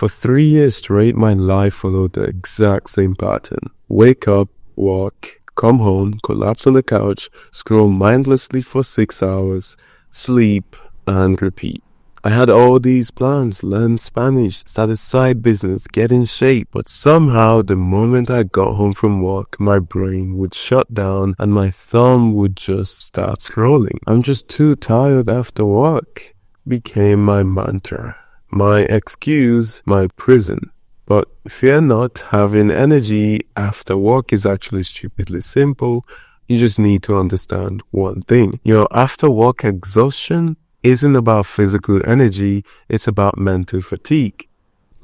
For 3 years straight, my life followed the exact same pattern. Wake up, walk, come home, collapse on the couch, scroll mindlessly for 6 hours, sleep, and repeat. I had all these plans: learn Spanish, start a side business, get in shape. But somehow, the moment I got home from work, my brain would shut down and my thumb would just start scrolling. I'm just too tired after work became my mantra, my excuse, my prison. But fear not, having energy after work is actually stupidly simple. You just need to understand one thing. Your after work exhaustion isn't about physical energy, it's about mental fatigue.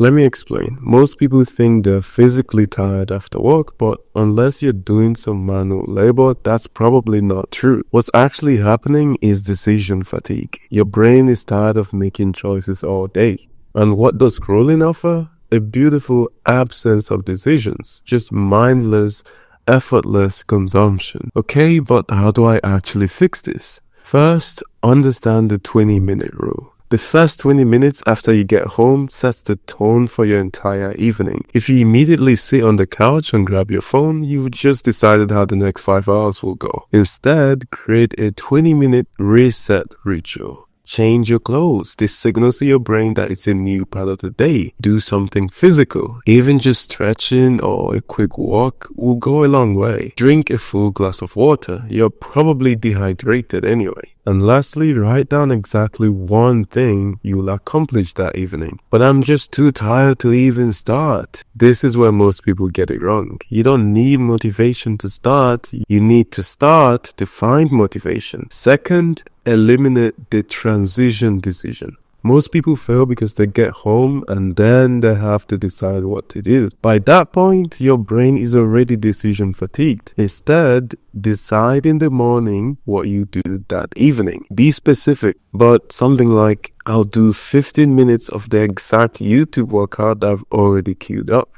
Let me explain. Most people think they're physically tired after work, but unless you're doing some manual labor, that's probably not true. What's actually happening is decision fatigue. Your brain is tired of making choices all day. And what does scrolling offer? A beautiful absence of decisions, just mindless, effortless consumption. Okay, but how do I actually fix this? First, understand the 20-minute rule. The first 20 minutes after you get home sets the tone for your entire evening. If you immediately sit on the couch and grab your phone, you've just decided how the next 5 hours will go. Instead, create a 20-minute reset ritual. Change your clothes. This signals to your brain that it's a new part of the day. Do something physical. Even just stretching or a quick walk will go a long way. Drink a full glass of water. You're probably dehydrated anyway. And lastly, write down exactly one thing you'll accomplish that evening. But I'm just too tired to even start. This is where most people get it wrong. You don't need motivation to start. You need to start to find motivation. Second, eliminate the transition decision. Most people fail because they get home and then they have to decide what to do. By that point, your brain is already decision fatigued. Instead, decide in the morning what you do that evening. Be specific, but something like, I'll do 15 minutes of the exact YouTube workout I've already queued up.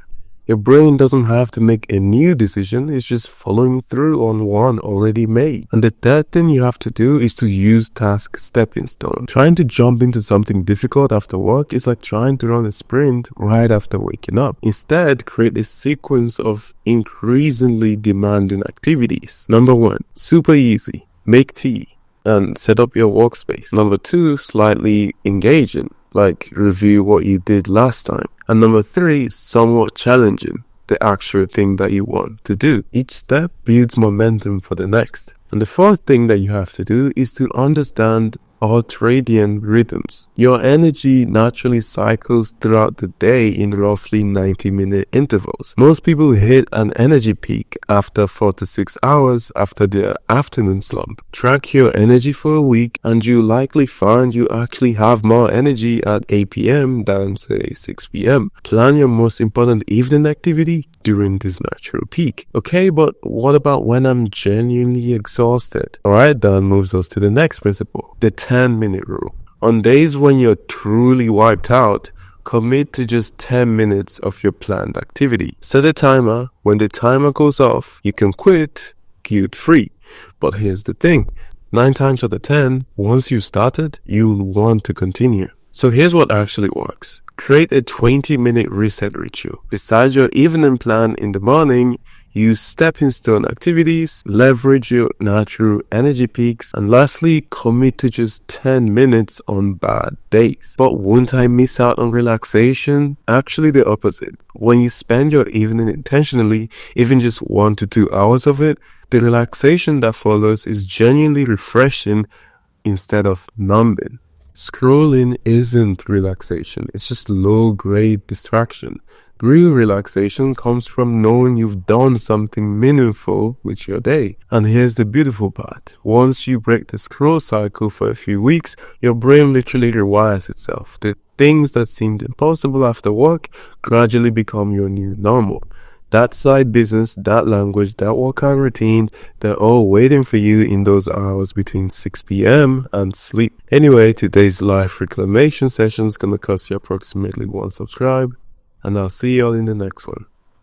Your brain doesn't have to make a new decision, it's just following through on one already made. And the third thing you have to do is to use task stepping stone. Trying to jump into something difficult after work is like trying to run a sprint right after waking up. Instead, create a sequence of increasingly demanding activities. Number 1, super easy. Make tea and set up your workspace. Number 2, slightly engaging, like review what you did last time. And number 3, somewhat challenging, the actual thing that you want to do. Each step builds momentum for the next. And the fourth thing that you have to do is to understand ultradian rhythms. Your energy naturally cycles throughout the day in roughly 90-minute intervals. Most people hit an energy peak after 4 to 6 hours after their afternoon slump. Track your energy for a week and you'll likely find you actually have more energy at 8 p.m. than say 6 p.m. Plan your most important evening activity during this natural peak. Okay, but what about when I'm genuinely exhausted? Alright, that moves us to the next principle, the 10-minute rule. On days when you're truly wiped out, commit to just 10 minutes of your planned activity. Set a timer. When the timer goes off, you can quit guilt-free. But here's the thing, 9 times out of 10, once you started, you'll want to continue. So here's what actually works. Create a 20-minute reset ritual. Besides your evening plan in the morning, use stepping stone activities, leverage your natural energy peaks, and lastly, commit to just 10 minutes on bad days. But won't I miss out on relaxation? Actually, the opposite. When you spend your evening intentionally, even just 1 to 2 hours of it, the relaxation that follows is genuinely refreshing instead of numbing. Scrolling isn't relaxation, it's just low-grade distraction. Real relaxation comes from knowing you've done something meaningful with your day. And here's the beautiful part. Once you break the scroll cycle for a few weeks, your brain literally rewires itself. The things that seemed impossible after work gradually become your new normal. That side business, that language, that workout routine, they're all waiting for you in those hours between 6 p.m. and sleep. Anyway, today's live reclamation session is going to cost you approximately 1 subscribe, and I'll see you all in the next one.